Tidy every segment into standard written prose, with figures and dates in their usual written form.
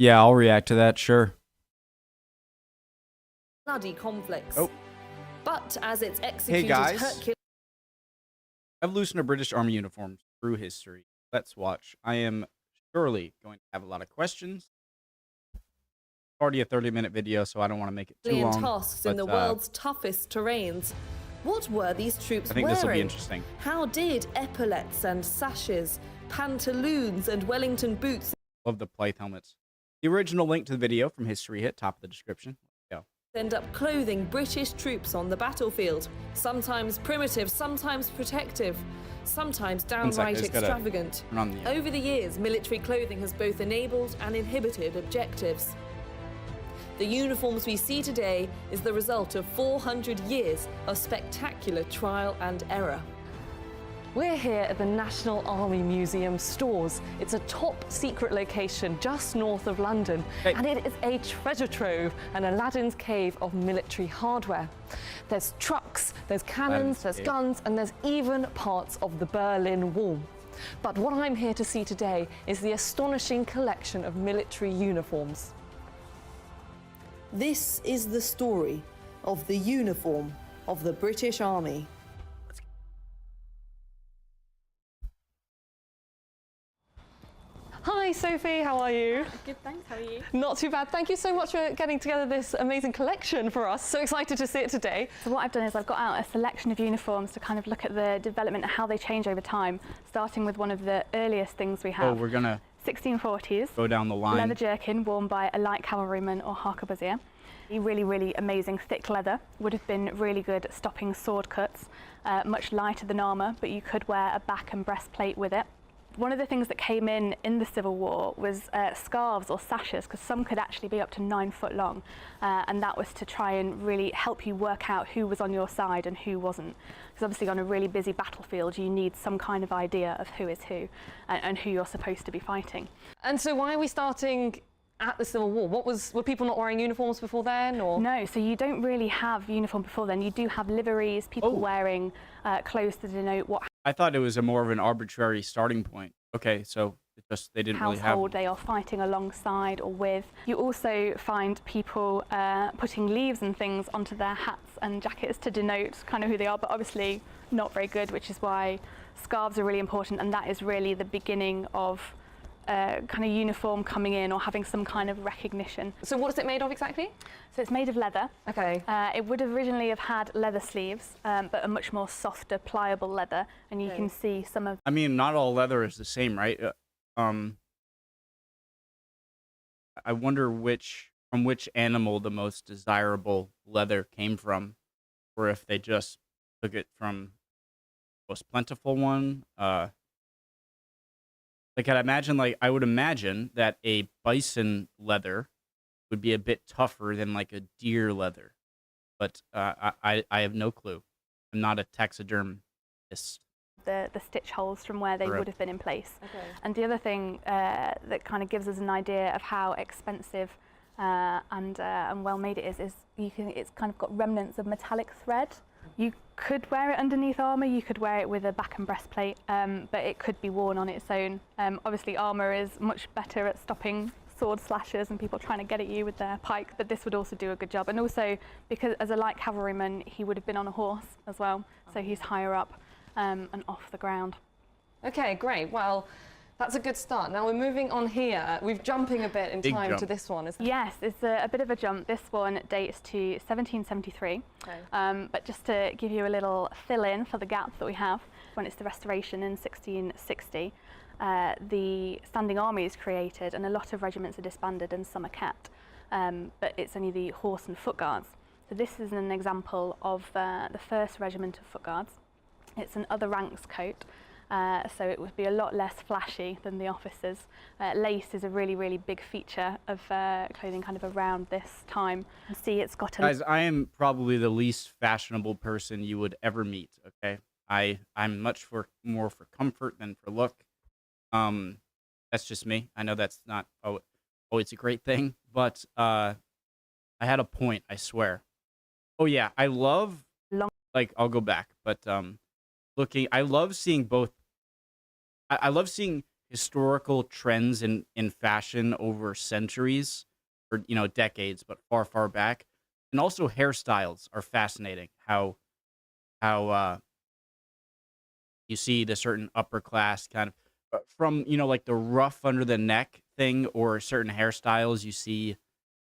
Yeah, I'll react to that, sure. bloody conflicts. Oh. But as it's Hey executed guys, Hercules evolution of British Army uniforms through history. Let's watch. I am surely going to have a lot of questions. Already a 30-minute video, so I don't want to make it too long. tasks in the world's toughest terrains. What were these troops I think wearing? this will be interesting. How did epaulets and sashes, pantaloons and Wellington boots Love the Blythe helmets. The original link to the video from History Hit, top of the description. Let's go. end up clothing British troops on the battlefield? Sometimes primitive, sometimes protective, sometimes downright extravagant. Over the years, military clothing has both enabled and inhibited objectives. The uniforms we see today is the result of 400 years of spectacular trial and error. We're here at the National Army Museum stores. It's a top secret location just north of London, and it is a treasure trove and Aladdin's cave of military hardware. There's trucks, there's cannons, there's guns, and there's even parts of the Berlin Wall. But what I'm here to see today is the astonishing collection of military uniforms. This is the story of the uniform of the British Army. Hi Sophie, how are you? Good, thanks. How are you? Not too bad. Thank you so much for getting together this amazing collection for us. So excited to see it today. So what I've done is I've got out a selection of uniforms to kind of look at the development and how they change over time, starting with one of the earliest things we have. Oh, we're gonna 1640s. go down the line. Leather jerkin worn by a light cavalryman or harquebusier. Really, really amazing thick leather. Would have been really good at stopping sword cuts. Much lighter than armour, but you could wear a back and breastplate with it. One of the things that came in the Civil War was scarves or sashes, because some could actually be up to 9 foot long, and that was to try and really help you work out who was on your side and who wasn't. Because obviously on a really busy battlefield you need some kind of idea of who is who and who you're supposed to be fighting. And so why are we starting at the Civil War? Were people not wearing uniforms before then, or? No, so you don't really have uniform before then. You do have liveries, people wearing clothes to denote what I thought it was a more of an arbitrary starting point. Okay, so it just they didn't really have household they are fighting alongside or with. You also find people putting leaves and things onto their hats and jackets to denote kind of who they are, but obviously not very good, which is why scarves are really important, and that is really the beginning of kind of uniform coming in or having some kind of recognition. So what is it made of exactly? So it's made of leather. Okay. It would originally have had leather sleeves, but a much more softer, pliable leather, and you can see some of. I mean, not all leather is the same, right? I wonder from which animal the most desirable leather came from, or if they just took it from the most plentiful one. Like I would imagine that a bison leather would be a bit tougher than like a deer leather, but I have no clue. I'm not a taxidermist. The stitch holes from where they would have been in place. Okay. And the other thing that kind of gives us an idea of how expensive and well made it is it's kind of got remnants of metallic thread. You could wear it underneath armour, you could wear it with a back and breastplate, but it could be worn on its own. Obviously armour is much better at stopping sword slashes and people trying to get at you with their pike, but this would also do a good job. And also, because as a light cavalryman, he would have been on a horse as well, so he's higher up and off the ground. Okay, great. Well, that's a good start. Now we're moving on here. We're jumping a bit in time to this one. Yes, it's a bit of a jump. This one dates to 1773. Okay. But just to give you a little fill-in for the gap that we have, when it's the Restoration in 1660, the Standing Army is created and a lot of regiments are disbanded and some are kept. But it's only the Horse and Foot Guards. So this is an example of the first regiment of Foot Guards. It's an other ranks coat. So it would be a lot less flashy than the officers. Lace is a really, really big feature of clothing kind of around this time. You see it's got a... Guys, I am probably the least fashionable person you would ever meet, okay? I'm much more for comfort than for look. That's just me. I know that's not it's a great thing, but I had a point, I swear. Oh yeah, I love I'll go back, but I love seeing both. I love seeing historical trends in fashion over centuries or decades, but far back, and also hairstyles are fascinating. How you see the certain upper class kind of from like the rough under the neck thing, or certain hairstyles you see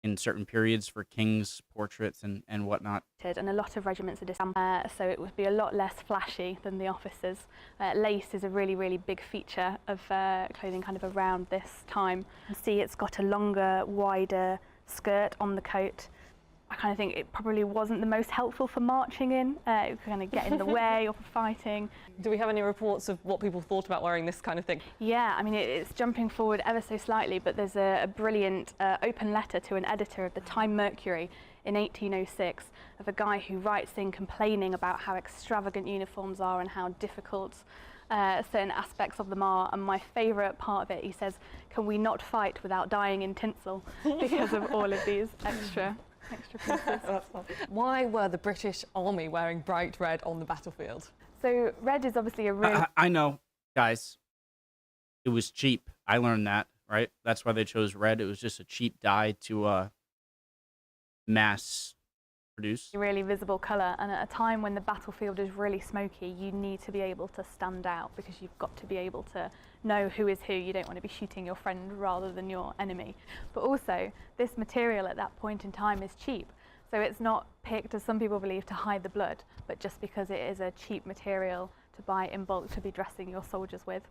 in certain periods for kings' portraits and whatnot. And a lot of regiments are disarmed, so it would be a lot less flashy than the officers. Lace is a really big feature of clothing kind of around this time. You see it's got a longer, wider skirt on the coat. I kind of think it probably wasn't the most helpful for marching in. It could kind of get in the way or for fighting. Do we have any reports of what people thought about wearing this kind of thing? Yeah, I mean, it's jumping forward ever so slightly, but there's a brilliant open letter to an editor of the Time Mercury in 1806 of a guy who writes in complaining about how extravagant uniforms are and how difficult certain aspects of them are. And my favourite part of it, he says, "Can we not fight without dying in tinsel?" because of all of these extra pieces. Why were the British Army wearing bright red on the battlefield? So red is obviously a really... I know, guys. It was cheap. I learned that, right? That's why they chose red. It was just a cheap dye to mass produce. Really visible colour, and at a time when the battlefield is really smoky, you need to be able to stand out because you've got to be able to know who is who. You don't want to be shooting your friend rather than your enemy. But also, this material at that point in time is cheap. So it's not picked, as some people believe, to hide the blood, but just because it is a cheap material to buy in bulk to be dressing your soldiers with.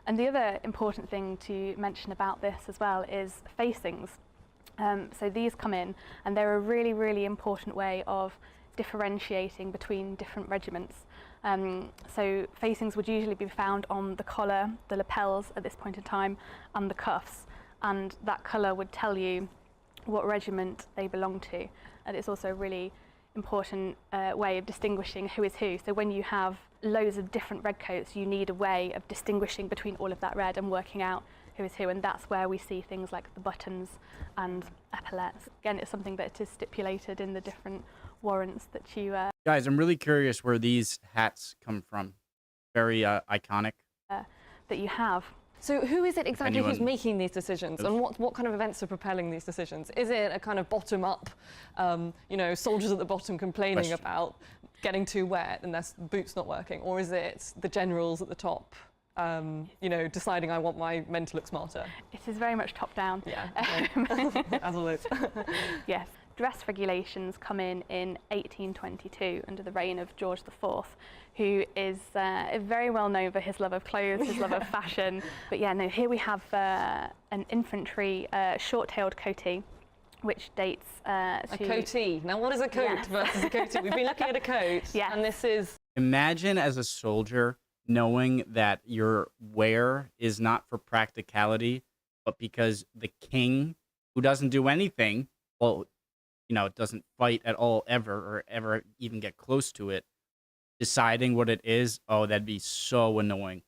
And the other important thing to mention about this as well is facings. So these come in, and they're a really important way of differentiating between different regiments. So facings would usually be found on the collar, the lapels at this point in time, and the cuffs, and that colour would tell you what regiment they belong to. And it's also a really important way of distinguishing who is who. So when you have loads of different red coats, you need a way of distinguishing between all of that red and working out who is who, and that's where we see things like the buttons and epaulets. Again, it's something that is stipulated in the different warrants that you... Guys, I'm really curious where these hats come from. Very iconic. That you have. So who is it exactly who's making these decisions, and what kind of events are propelling these decisions? Is it a kind of bottom-up, soldiers at the bottom complaining about getting too wet and their boots not working, or is it the generals at the top, deciding I want my men to look smarter? It is very much top-down. Yeah, as always. Yes. Dress regulations come in 1822 under the reign of George IV, who is very well known for his love of clothes, his love of fashion. But yeah, no, here we have an infantry short-tailed coatee, which dates to... A coatee. Now, what is a coat versus a coatee? We've been looking at a coat, and this is... Imagine as a soldier knowing that your wear is not for practicality, but because the king, who doesn't do anything, doesn't fight at all ever even get close to it, deciding what it is. Oh, that'd be so annoying.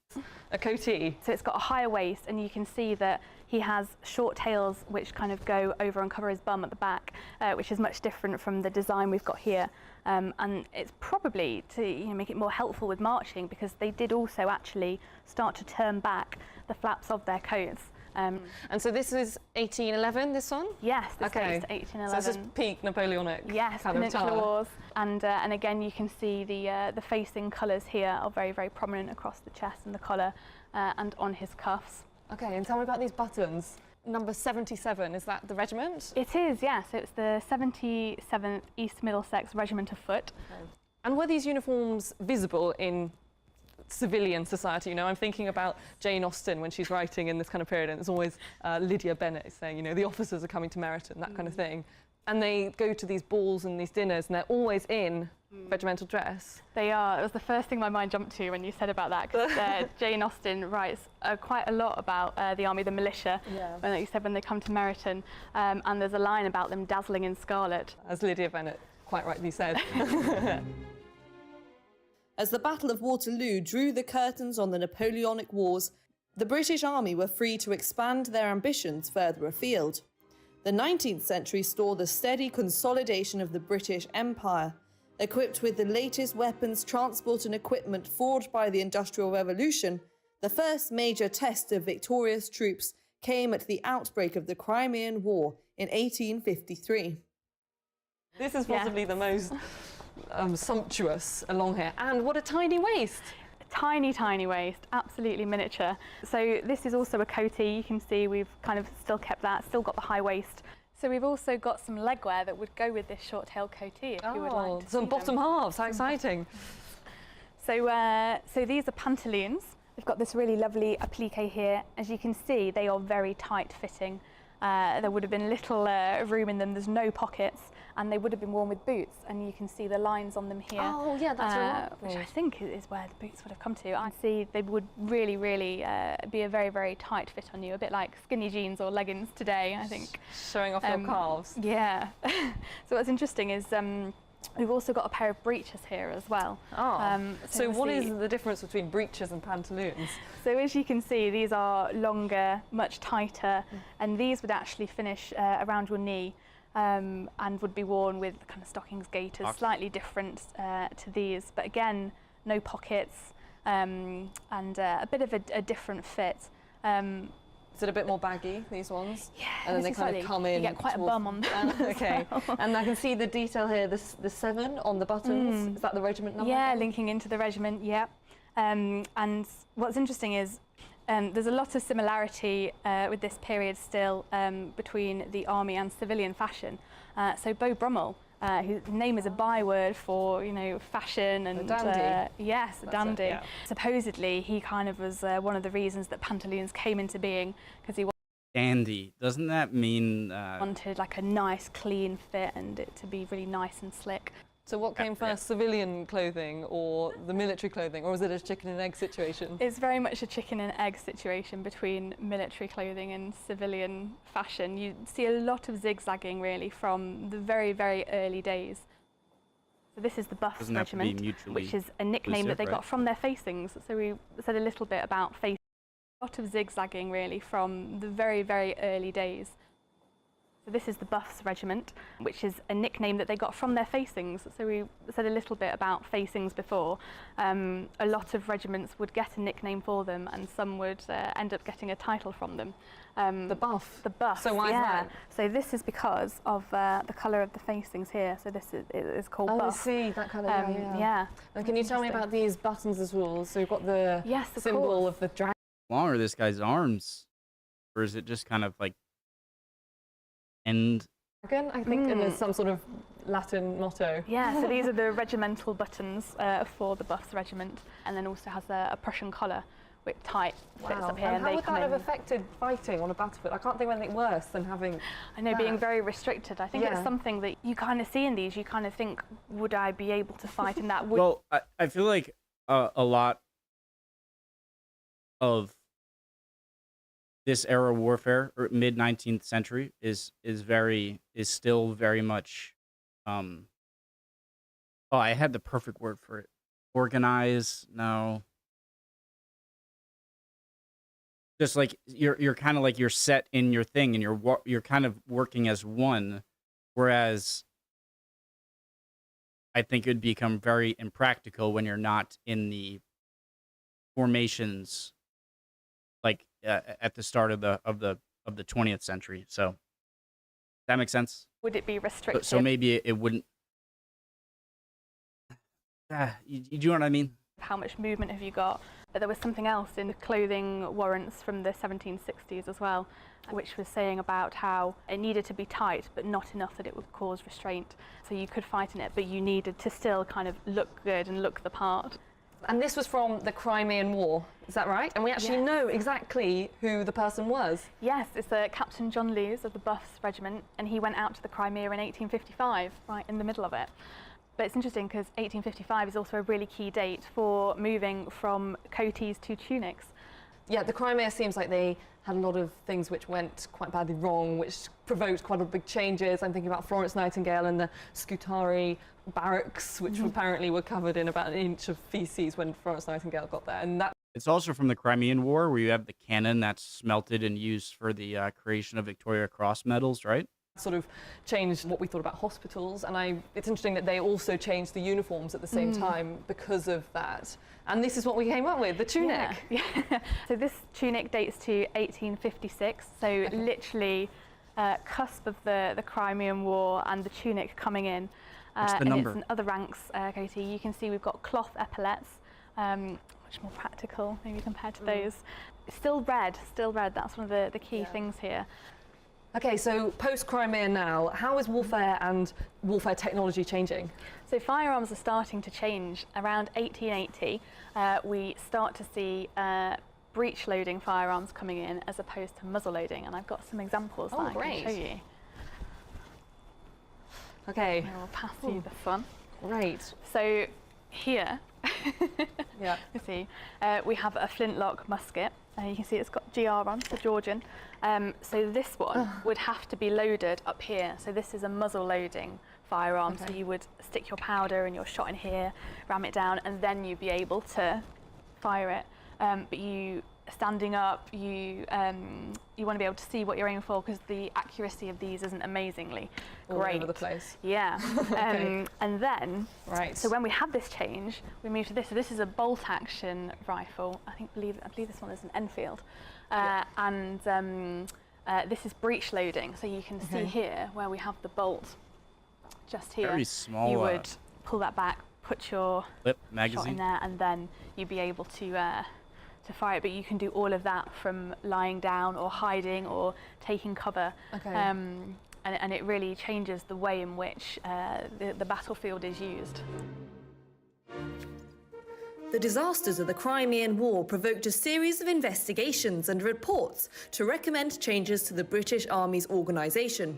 A coatee. So it's got a higher waist, and you can see that he has short tails which kind of go over and cover his bum at the back, which is much different from the design we've got here. And it's probably to make it more helpful with marching, because they did also actually start to turn back the flaps of their coats. And so this is 1811, this one? Yes, this dates to 1811. So this is peak Napoleonic. Yes, Peninsular Wars. And again, you can see the facing colours here are very prominent across the chest and the collar and on his cuffs. Okay, and tell me about these buttons. Number 77, is that the regiment? It is, yes. So it's the 77th East Middlesex Regiment of Foot. Okay. And were these uniforms visible in civilian society? I'm thinking about Jane Austen when she's writing in this kind of period, and it's always Lydia Bennet saying, the officers are coming to Meryton, that kind of thing. And they go to these balls and these dinners, and they're always in regimental dress. They are. It was the first thing my mind jumped to when you said about that, because Jane Austen writes quite a lot about the army, the militia, when you said when they come to Meryton, and there's a line about them dazzling in scarlet. As Lydia Bennet quite rightly said. As the Battle of Waterloo drew the curtains on the Napoleonic Wars, the British Army were free to expand their ambitions further afield. The 19th century saw the steady consolidation of the British Empire. Equipped with the latest weapons, transport and equipment forged by the Industrial Revolution, The first major test of victorious troops came at the outbreak of the Crimean War in 1853. This is possibly the most sumptuous along here. And what a tiny waist. Tiny, tiny waist, absolutely miniature. So this is also a coatee. You can see we've kind of still kept that, still got the high waist. So we've also got some legwear that would go with this short-tailed coatee if you would like to some bottom halves, how exciting. So these are pantaloons. We've got this really lovely applique here. As you can see, they are very tight-fitting. There would have been little room in them, there's no pockets, and they would have been worn with boots, and you can see the lines on them here. Oh yeah, that's right. Which I think is where the boots would have come to. I see they would really, really be a very, very tight fit on you, a bit like skinny jeans or leggings today, I think. Showing off your calves. Yeah. So what's interesting is we've also got a pair of breeches here as well. So what is the difference between breeches and pantaloons? So as you can see, these are longer, much tighter, and these would actually finish around your knee and would be worn with kind of stockings, gaiters, slightly different to these, but again, no pockets and a bit of a different fit. Is it a bit more baggy, these ones? Yeah, and then they kind of come in. You get quite a bum on them. Okay, and I can see the detail here, the 7 on the buttons. Is that the regiment number? Yeah, linking into the regiment, yeah. And what's interesting is there's a lot of similarity with this period still between the army and civilian fashion. So Beau Brummel, whose name is a byword for, you know, fashion and... A dandy. Yes, a dandy. It, yeah. Supposedly, he kind of was one of the reasons that pantaloons came into being, because he Dandy, doesn't that mean... wanted like a nice, clean fit and it to be really nice and slick. So what came first, civilian clothing or the military clothing, or was it a chicken and egg situation? It's very much a chicken and egg situation between military clothing and civilian fashion. You see a lot of zigzagging really from the very, very early days. So this is the Buffs Regiment, which is a nickname that they got from their facings. So we said a little bit about facings. A lot of zigzagging really from the very, very early days. So this is the Buffs Regiment, which is a nickname that they got from their facings. So we said a little bit about facings before. A lot of regiments would get a nickname for them, and some would end up getting a title from them. The Buff? The Buff, so why is that? So this is because of the colour of the facings here. So this is called Buff. I see, that colour, yeah. And can you tell me about these buttons as well? So you've got the symbol of the dragon. Longer this guy's arms, or is it just kind of like end? Again, I think, and there's some sort of Latin motto. Yeah, so these are the regimental buttons for the Buffs Regiment, and then also has a Prussian collar with tight fits up here. And how would that have affected fighting on a battlefield? I can't think of anything worse than having... I know, being very restricted. I think it's something that you kind of see in these. You kind of think, would I be able to fight in that? Well, I feel like a lot of this era warfare, or mid 19th century, is still very much oh, I had the perfect word for it. Organize, no. Just like you're kind of like you're set in your thing and you're kind of working as one, whereas I think it would become very impractical when you're not in the formations like at the start of the 20th century. So that makes sense. Would it be restricted? So maybe it wouldn't. You know what I mean? How much movement have you got? But there was something else in the clothing warrants from the 1760s as well, which was saying about how it needed to be tight, but not enough that it would cause restraint. So you could fight in it, but you needed to still kind of look good and look the part. And this was from the Crimean War, is that right? And we actually know exactly who the person was. Yes, it's Captain John Lewes of the Buffs Regiment, and he went out to the Crimea in 1855, right in the middle of it. But it's interesting because 1855 is also a really key date for moving from coatees to tunics. Yeah, the Crimea seems like they had a lot of things which went quite badly wrong, which provoked quite a lot of big changes. I'm thinking about Florence Nightingale and the Scutari barracks, which apparently were covered in about an inch of feces when Florence Nightingale got there. And that it's also from the Crimean War, where you have the cannon that's smelted and used for the creation of Victoria Cross medals, right? Sort of changed what we thought about hospitals, and it's interesting that they also changed the uniforms at the same time because of that. And this is what we came up with, the tunic. Yeah. So this tunic dates to 1856, so literally cusp of the Crimean War and the tunic coming in. What's the number? And it's in other ranks, Katie. You can see we've got cloth epaulets, much more practical maybe compared to those. Still red, that's one of the key things here. Okay, so post-Crimea now, how is warfare and warfare technology changing? So firearms are starting to change. Around 1880, we start to see breech-loading firearms coming in as opposed to muzzle-loading, and I've got some examples that I can show you. Okay. I will pass you the fun. Great. So here, you see, we have a flintlock musket. You can see it's got GR on, so Georgian. So this one would have to be loaded up here. So this is a muzzle loading firearm. So you would stick your powder and your shot in here, ram it down, and then you'd be able to fire it. But you standing up, you want to be able to see what you're aiming for, because the accuracy of these isn't amazingly great. All over the place. Yeah. And then, so when we had this change, we moved to this. So this is a bolt action rifle. I believe this one is an Enfield. And this is breech loading. So you can see here where we have the bolt just here. Very small. You would pull that back, put your magazine shot in there, and then you'd be able to fire it. But you can do all of that from lying down or hiding or taking cover. And it really changes the way in which the battlefield is used. The disasters of the Crimean War provoked a series of investigations and reports to recommend changes to the British Army's organisation.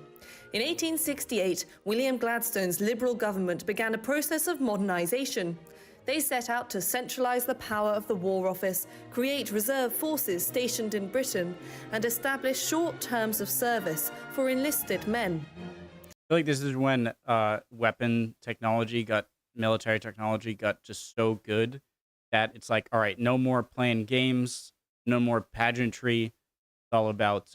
In 1868, William Gladstone's Liberal government began a process of modernisation. They set out to centralise the power of the War Office, create reserve forces stationed in Britain, and establish short terms of service for enlisted men. I feel like this is when military technology got just so good that it's like, all right, no more playing games, no more pageantry. It's all about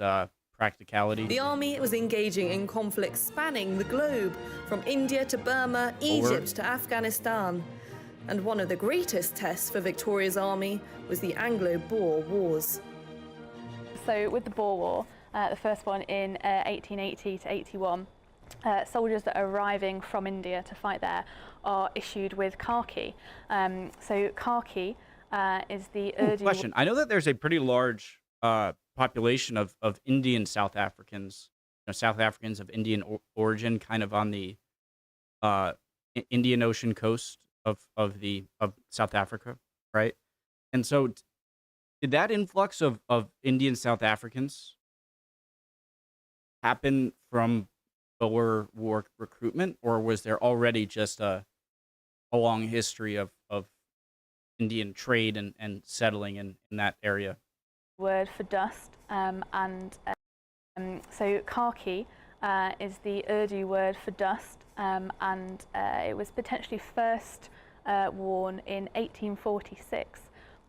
practicality. The army was engaging in conflicts spanning the globe, from India to Burma, Egypt to Afghanistan. And one of the greatest tests for Victoria's army was the Anglo-Boer Wars. So with the Boer War, the first one in 1880 to 81, soldiers that are arriving from India to fight there are issued with khaki. So khaki is the Urdu... Question. I know that there's a pretty large population of Indian South Africans, South Africans of Indian origin, kind of on the Indian Ocean coast of South Africa, right? And so did that influx of Indian South Africans happen from Boer War recruitment, or was there already just a long history of Indian trade and settling in that area? Word for dust, so khaki is the Urdu word for dust, and it was potentially first worn in 1846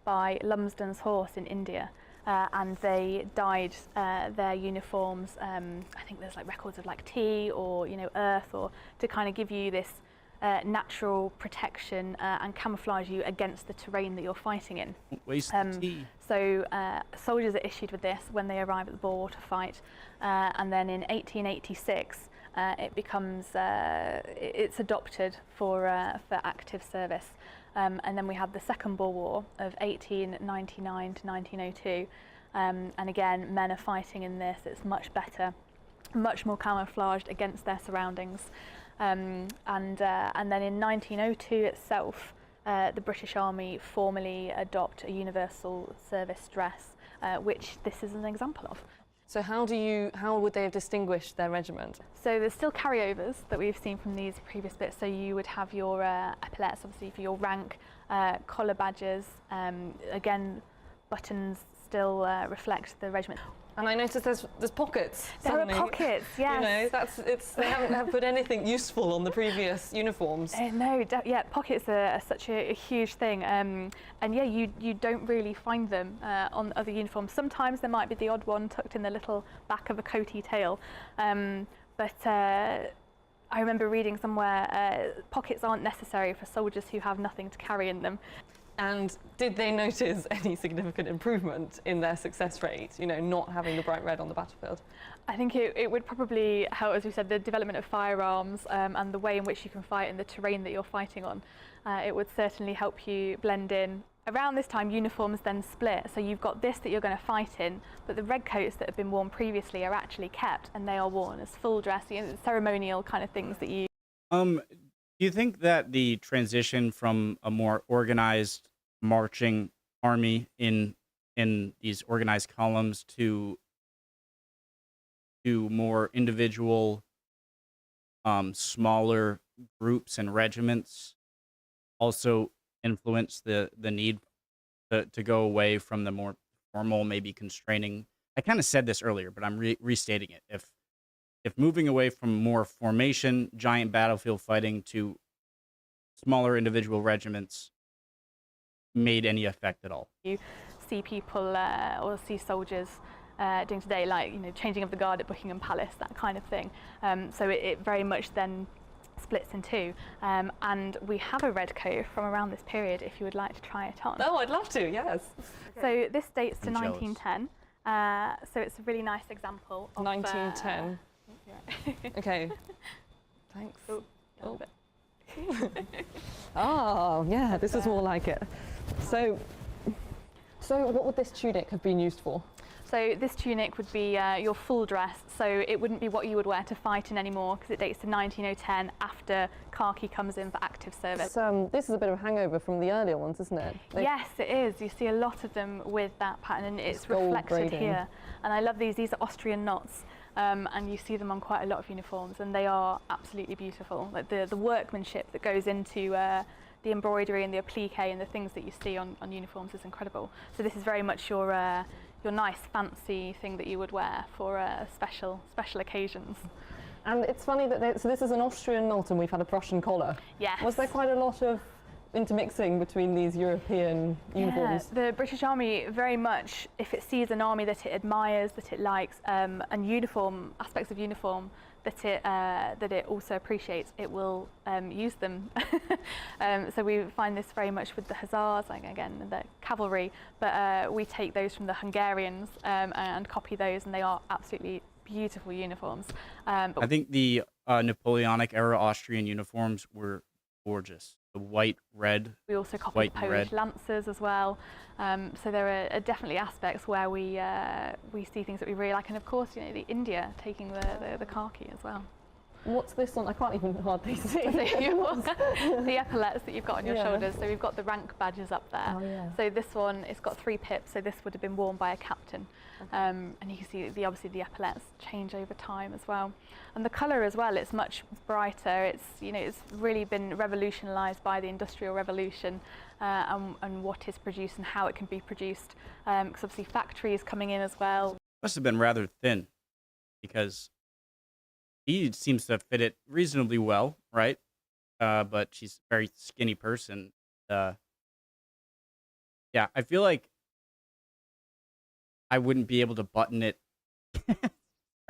by Lumsden's Horse in India, and they dyed their uniforms. I think there's like records of like tea or earth, or to kind of give you this natural protection and camouflage you against the terrain that you're fighting in. Waste the tea. So soldiers are issued with this when they arrive at the Boer War to fight, and then in 1886 it becomes it's adopted for active service, and then we have the Second Boer War of 1899 to 1902, and again men are fighting in this. It's much better, much more camouflaged against their surroundings. And then in 1902 itself, the British Army formally adopt a universal service dress, which this is an example of. So how would they have distinguished their regiment? So there's still carryovers that we've seen from these previous bits. So you would have your epaulets, obviously, for your rank, collar badges, again, buttons still reflect the regiment. And I noticed there's pockets. There are pockets, yes. They haven't put anything useful on the previous uniforms. No, pockets are such a huge thing. And yeah, you don't really find them on other uniforms. Sometimes there might be the odd one tucked in the little back of a coaty tail. but I remember reading somewhere pockets aren't necessary for soldiers who have nothing to carry in them. And did they notice any significant improvement in their success rate, you know, not having the bright red on the battlefield? I think it would probably help, as we said, the development of firearms and the way in which you can fight in the terrain that you're fighting on. It would certainly help you blend in. Around this time, uniforms then split, so you've got this that you're going to fight in, but the red coats that have been worn previously are actually kept, and they are worn as full dress, you know, ceremonial kind of things that you... Do you think that the transition from a more organized marching army in these organized columns to more individual, smaller groups and regiments also influence the need to go away from the more formal, maybe constraining? I kind of said this earlier, but I'm restating it. If moving away from more formation, giant battlefield fighting to smaller individual regiments made any effect at all. You see people or see soldiers doing today, like, you know, changing of the guard at Buckingham Palace, that kind of thing. So it very much then splits in two. And we have a red coat from around this period if you would like to try it on. Oh, I'd love to, yes. So this dates to I'm jealous. 1910. So it's a really nice example of 1910. Okay. Thanks. Oh, oh. Oh, yeah, this is more like it. So what would this tunic have been used for? So this tunic would be your full dress, so it wouldn't be what you would wear to fight in anymore, because it dates to 1910, after khaki comes in for active service. This is a bit of a hangover from the earlier ones, isn't it? Yes, it is. You see a lot of them with that pattern, and it's reflected here. And I love these. These are Austrian knots, and you see them on quite a lot of uniforms, and they are absolutely beautiful. Like the workmanship that goes into the embroidery and the applique and the things that you see on uniforms is incredible. So this is very much your nice fancy thing that you would wear for special occasions. And it's funny that so this is an Austrian knot and we've had a Prussian collar. Yes. Was there quite a lot of intermixing between these European uniforms? Yeah, the British Army very much, if it sees an army that it admires, that it likes, and aspects of uniform that it also appreciates, it will use them. So we find this very much with the Hussars, like again the cavalry, but we take those from the Hungarians and copy those, and they are absolutely beautiful uniforms. But I think the Napoleonic era Austrian uniforms were gorgeous. The white, red. We also copy the Polish Lancers as well. So there are definitely aspects where we see things that we really like, and of course, you know, the India taking the khaki as well. What's this one? I can't even hardly see. The epaulets that you've got on your shoulders. So we've got the rank badges up there. Oh, yeah. So this one, it's got 3 pips. So this would have been worn by a captain. Okay. And you can see obviously the epaulets change over time as well. And the colour as well, it's much brighter. It's really been revolutionised by the Industrial Revolution and what is produced and how it can be produced. Because obviously factories coming in as well. Must have been rather thin, because he seems to fit it reasonably well, right? But she's a very skinny person. Yeah, I feel like I wouldn't be able to button it. All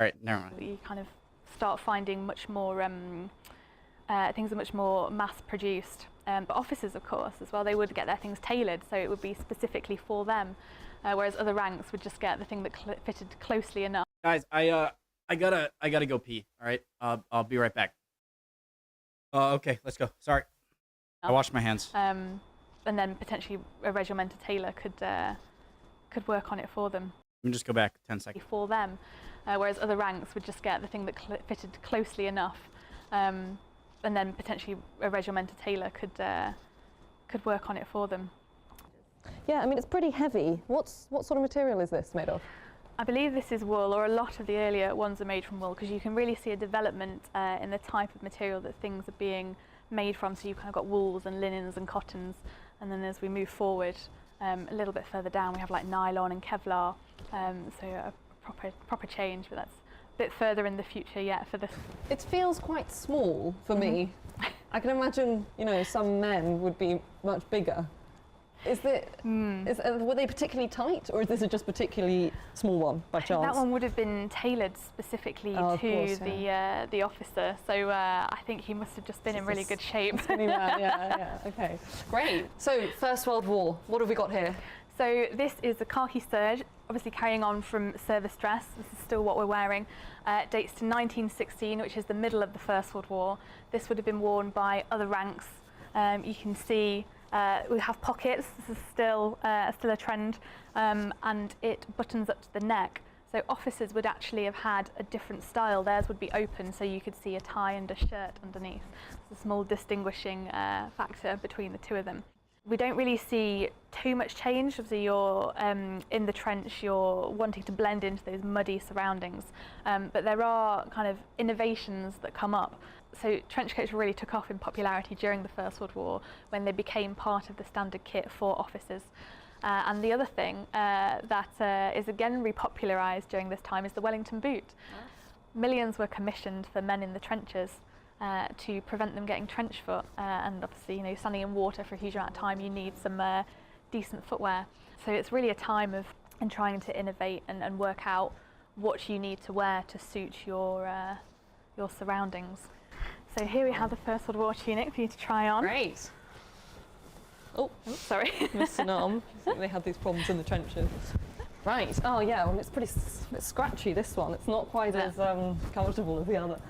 right, never mind. You kind of start finding much more, things are much more mass-produced. But officers, of course, as well, they would get their things tailored, so it would be specifically for them, whereas other ranks would just get the thing that fitted closely enough. Guys, I gotta go pee. All right, I'll be right back. Okay, let's go. Sorry, I washed my hands. And then potentially a regimental tailor could work on it for them. Let me just go back 10 seconds. For them, whereas other ranks would just get the thing that fitted closely enough, and then potentially a regimental tailor could work on it for them. Yeah, I mean, it's pretty heavy. What sort of material is this made of? I believe this is wool, or a lot of the earlier ones are made from wool, because you can really see a development in the type of material that things are being made from. So you've kind of got wools and linens and cottons, and then as we move forward a little bit further down, we have like nylon and Kevlar, so a proper change, but that's a bit further in the future yet for this. It feels quite small for me. I can imagine, you know, some men would be much bigger. Were they particularly tight, or is this just a particularly small one by chance? That one would have been tailored specifically to the officer, so I think he must have just been in really good shape. Skinny man, yeah, okay. Great. So, First World War, what have we got here? So this is a khaki serge, obviously carrying on from service dress. This is still what we're wearing. Dates to 1916, which is the middle of the First World War. This would have been worn by other ranks. You can see we have pockets. This is still a trend, and it buttons up to the neck. So officers would actually have had a different style. Theirs would be open, so you could see a tie and a shirt underneath. It's a small distinguishing factor between the two of them. We don't really see too much change. Obviously, you're in the trench, you're wanting to blend into those muddy surroundings, but there are kind of innovations that come up. So trench coats really took off in popularity during the First World War when they became part of the standard kit for officers. And the other thing that is again repopularised during this time is the Wellington boot. Millions were commissioned for men in the trenches to prevent them getting trench foot, and obviously, standing in water for a huge amount of time, you need some decent footwear. So it's really a time of trying to innovate and work out what you need to wear to suit your surroundings. So here we have the First World War tunic for you to try on. Great. Oh, sorry. Missed an arm. I think they had these problems in the trenches. Right. Oh yeah. Well, it's pretty scratchy. This one. It's not quite as comfortable as the other.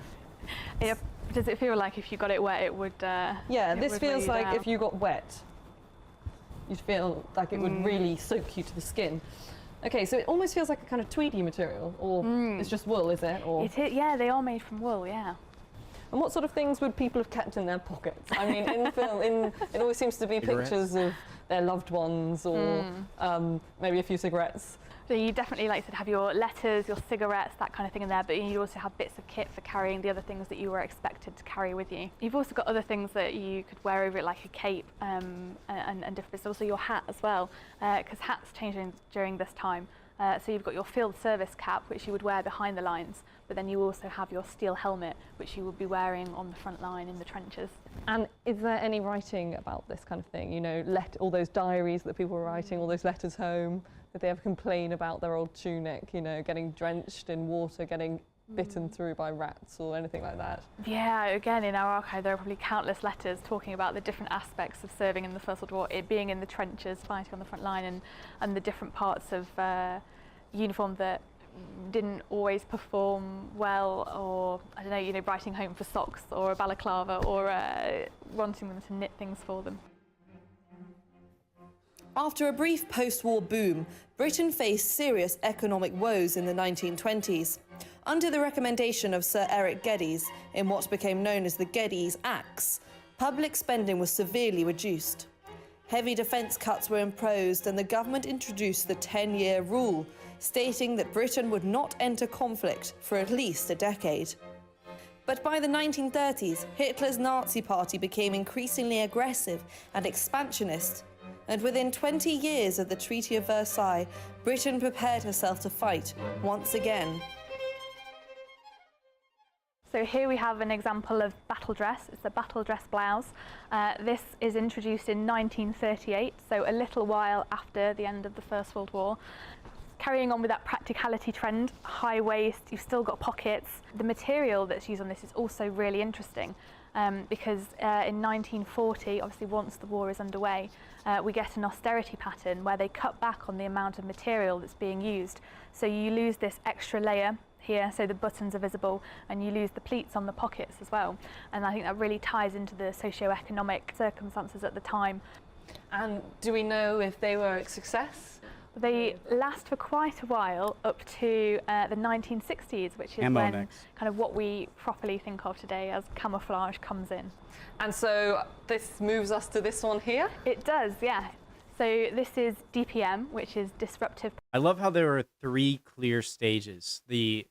Yeah. Does it feel like if you got it wet, it would? Yeah. This feels like if you got wet, you'd feel like it would really soak you to the skin. Okay, so it almost feels like a kind of tweedy material, or it's just wool, is it? Or yeah, they are made from wool. Yeah. And what sort of things would people have kept in their pockets? I mean, in film, it always seems to be pictures of their loved ones, or maybe a few cigarettes. So you definitely, like I said, have your letters, your cigarettes, that kind of thing in there, but you also have bits of kit for carrying the other things that you were expected to carry with you. You've also got other things that you could wear over it, like a cape and different bits. Also your hat as well, because hats change during this time. So you've got your field service cap, which you would wear behind the lines, but then you also have your steel helmet, which you would be wearing on the front line in the trenches. And is there any writing about this kind of thing? You know, all those diaries that people were writing, all those letters home. Did they ever complain about their old tunic, you know, getting drenched in water, getting bitten through by rats or anything like that? Yeah, again, in our archive, there are probably countless letters talking about the different aspects of serving in the First World War, it being in the trenches, fighting on the front line, and the different parts of uniform that didn't always perform well, or, I don't know, writing home for socks or a balaclava, or wanting them to knit things for them. After a brief post-war boom, Britain faced serious economic woes in the 1920s. Under the recommendation of Sir Eric Geddes, in what became known as the Geddes Acts, public spending was severely reduced. Heavy defence cuts were imposed, and the government introduced the 10-year rule, stating that Britain would not enter conflict for at least a decade. But by the 1930s, Hitler's Nazi Party became increasingly aggressive and expansionist, and within 20 years of the Treaty of Versailles, Britain prepared herself to fight once again. So here we have an example of battle dress. It's a battle dress blouse. This is introduced in 1938, so a little while after the end of the First World War. Carrying on with that practicality trend, high waist, you've still got pockets. The material that's used on this is also really interesting. Because in 1940, obviously once the war is underway, we get an austerity pattern where they cut back on the amount of material that's being used. So you lose this extra layer here, so the buttons are visible, and you lose the pleats on the pockets as well. And I think that really ties into the socio-economic circumstances at the time. And do we know if they were a success? They last for quite a while, up to the 1960s, which is when kind of what we properly think of today as camouflage comes in. And so this moves us to this one here? It does, yeah. So this is DPM, which is disruptive. I love how there are 3 clear stages. The,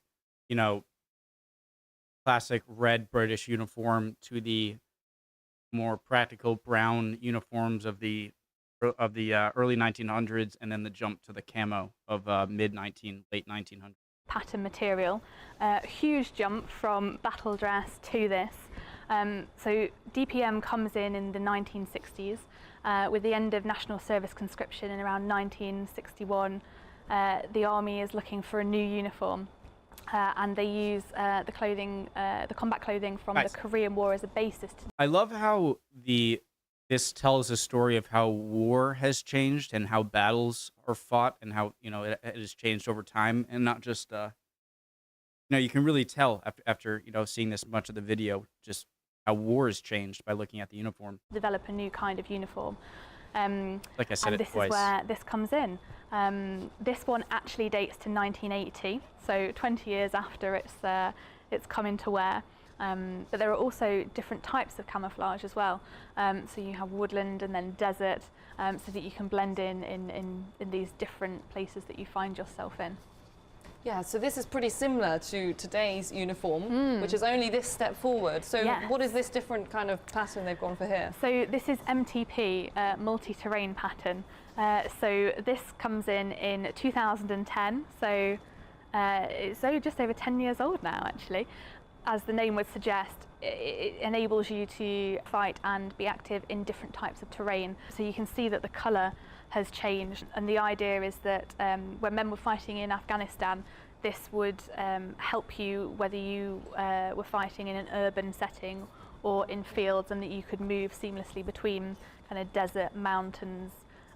classic red British uniform to the more practical brown uniforms of the early 1900s, and then the jump to the camo of late 1900s. Pattern material, huge jump from battle dress to this. So DPM comes in the 1960s, with the end of national service conscription in around 1961, the army is looking for a new uniform. And they use the combat clothing from the Korean War as a basis. I love how this tells a story of how war has changed and how battles are fought and how, it has changed over time, and not just, you can really tell after seeing this much of the video, just how war has changed by looking at the uniform. Develop a new kind of uniform. Like I said, and this is where this comes in. This one actually dates to 1980, so 20 years after it's come into wear. But there are also different types of camouflage as well. So you have woodland and then desert, so that you can blend in these different places that you find yourself in. Yeah, so this is pretty similar to today's uniform, which is only this step forward. So what is this different kind of pattern they've gone for here? So this is MTP, multi-terrain pattern. So this comes in 2010, so it's just over 10 years old now, actually. As the name would suggest, it enables you to fight and be active in different types of terrain. So you can see that the colour has changed, and the idea is that when men were fighting in Afghanistan, this would help you whether you were fighting in an urban setting or in fields, and that you could move seamlessly between kind of desert, mountains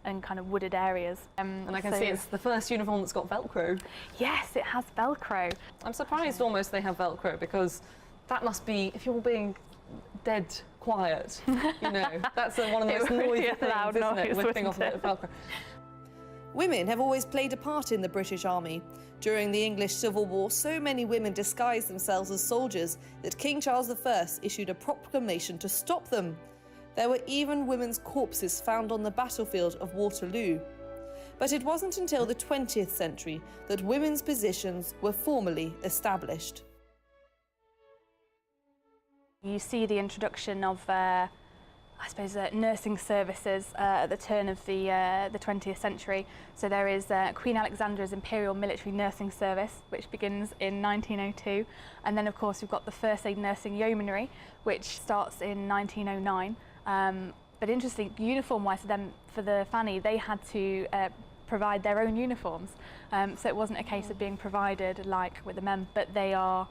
and kind of wooded areas. And I can see it's the first uniform that's got Velcro. Yes, it has Velcro. I'm surprised almost they have Velcro, because that must be, if you're being dead quiet, that's one of the most noisy things, isn't it, whipping off Velcro. Women have always played a part in the British Army. During the English Civil War, so many women disguised themselves as soldiers that King Charles I issued a proclamation to stop them. There were even women's corpses found on the battlefield of Waterloo. But it wasn't until the 20th century that women's positions were formally established. You see the introduction of, nursing services at the turn of the 20th century. So there is Queen Alexandra's Imperial Military Nursing Service, which begins in 1902. And then, of course, we've got the First Aid Nursing Yeomanry, which starts in 1909. But interesting, uniform-wise, for the Fanny, they had to provide their own uniforms. So it wasn't a case of being provided like with the men, but they are,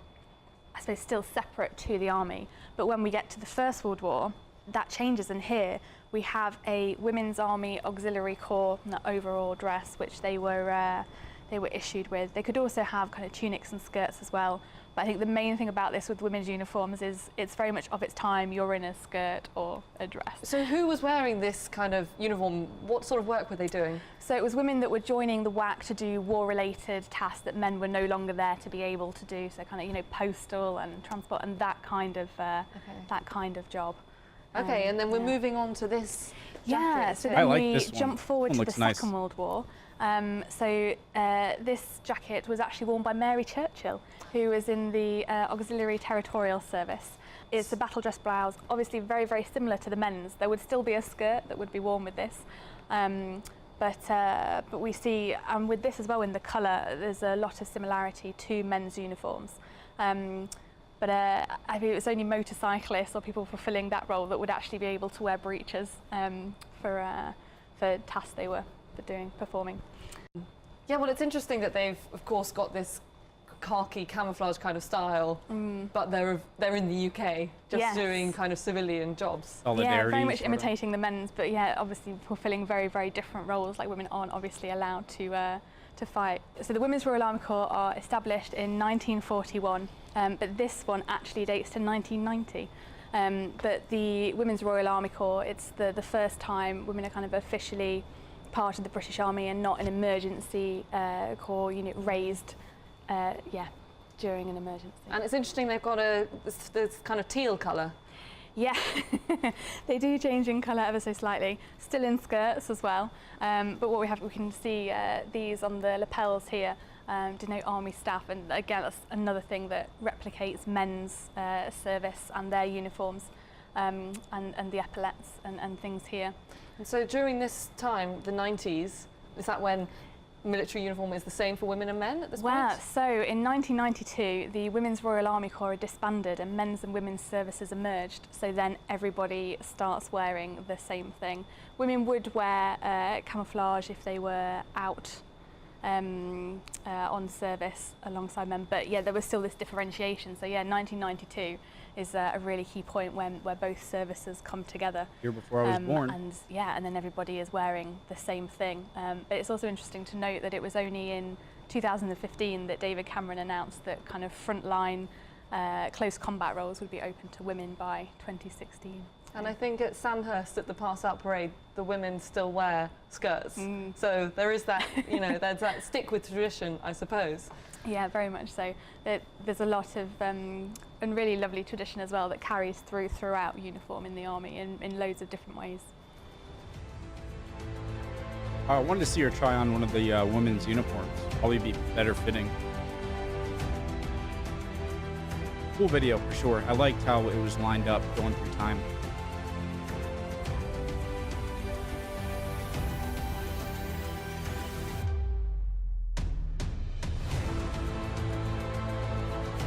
I suppose, still separate to the army. But when we get to the First World War, that changes, and here we have a Women's Army Auxiliary Corps overall dress, which they were issued with. They could also have kind of tunics and skirts as well. But I think the main thing about this with women's uniforms is it's very much of its time. You're in a skirt or a dress. So who was wearing this kind of uniform? What sort of work were they doing? So it was women that were joining the WAC to do war-related tasks that men were no longer there to be able to do. So kind of, postal and transport and that kind of job. Okay, and then we're moving on to this jacket. Yeah, so then we jump forward to the Second World War. This jacket was actually worn by Mary Churchill, who was in the Auxiliary Territorial Service. It's a battle dress blouse, obviously very, very similar to the men's. There would still be a skirt that would be worn with this. But we see, and with this as well in the colour, there's a lot of similarity to men's uniforms. But I think it's only motorcyclists or people fulfilling that role that would actually be able to wear breeches for tasks they were performing. Yeah, well, it's interesting that they've, of course, got this khaki camouflage kind of style, but they're in the UK, just doing kind of civilian jobs. Yeah, very much imitating the men's, but yeah, obviously fulfilling very, very different roles. Like women aren't obviously allowed to fight. So the Women's Royal Army Corps are established in 1941, but this one actually dates to 1990. But the Women's Royal Army Corps, it's the first time women are kind of officially part of the British Army and not an emergency corps unit raised during an emergency. And it's interesting they've got this kind of teal colour. Yeah, they do change in colour ever so slightly, still in skirts as well. But what we can see these on the lapels here denote army staff, and again that's another thing that replicates men's service and their uniforms, and the epaulettes and things here. And so during this time, the 90s, is that when military uniform is the same for women and men at this Well, point? so in 1992, the Women's Royal Army Corps had disbanded and men's and women's services emerged. So then everybody starts wearing the same thing. Women would wear camouflage if they were out on service alongside men, but yeah, there was still this differentiation. So yeah, 1992 is a really key point where both services come together. Year before I was born. And yeah, and then everybody is wearing the same thing. But it's also interesting to note that it was only in 2015 that David Cameron announced that kind of frontline close combat roles would be open to women by 2016. And I think at Sandhurst at the Pass Out Parade, the women still wear skirts. So there is that, you know, there's that stick with tradition, I suppose. Yeah, very much so. There's a lot of, and really lovely tradition as well that carries throughout uniform in the army in loads of different ways. I wanted to see her try on one of the women's uniforms. Probably be better fitting. Cool video for sure. I liked how it was lined up going through time.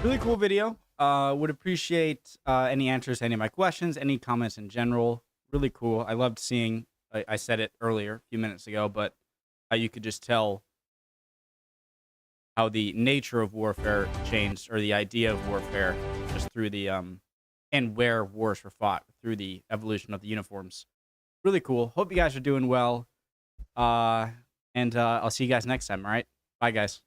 Really cool video. Would appreciate any answers to any of my questions, any comments in general. Really cool. I loved seeing, I said it earlier, a few minutes ago, but how you could just tell how the nature of warfare changed, or the idea of warfare, just through the, and where wars were fought through the evolution of the uniforms. Really cool. Hope you guys are doing well. And I'll see you guys next time, all right? Bye, guys.